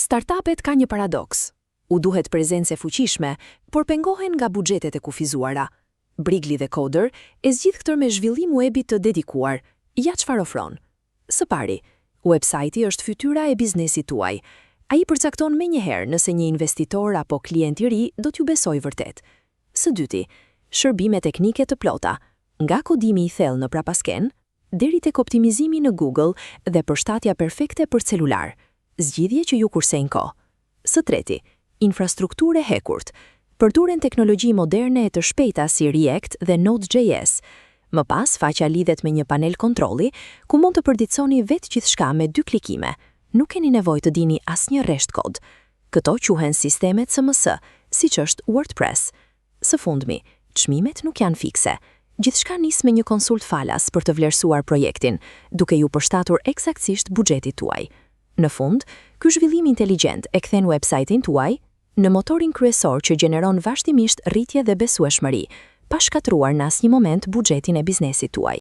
Startupet ka një paradoks. U duhet prezencë e fuqishme, por pengohen nga buxhetet e kufizuara. Brigli dhe Coder e zgjidh këtë me zhvillim webi të dedikuar. Ja çfarë ofron. Së pari, websajti është fytyra e biznesit tuaj. Ai përcakton menjëherë nëse një investitor apo klient i ri do t'ju besojë vërtet. Së dyti, shërbime teknike të plota, nga kodimi i thellë në prapasken deri tek optimizimi në Google dhe përshtatja perfekte për celular. Zgjidhje që ju kursejnë kohë. Së treti, infrastrukturë e hekurt. Përdoren teknologji moderne e të shpejta si React dhe Node.js. Më pas, faqja lidhet me një panel kontrolli, ku mund të përditësoni vetë gjithçka me 2 klikime. Nuk keni nevojë të dini asnjë rresht kod. Këto quhen sistemet SMS, siç është WordPress. Së fundmi, çmimet nuk janë fikse. Gjithçka nis me një konsult falas për të vlerësuar projektin, duke ju përshtatur eksaktësisht buxhetit tuaj. Në fund, ky zhvillim inteligjent e kthen websajtin tuaj në motorin kryesor që gjeneron vazhdimisht rritje dhe besueshmëri, pa shkatruar në asnjë moment buxhetin e biznesit tuaj.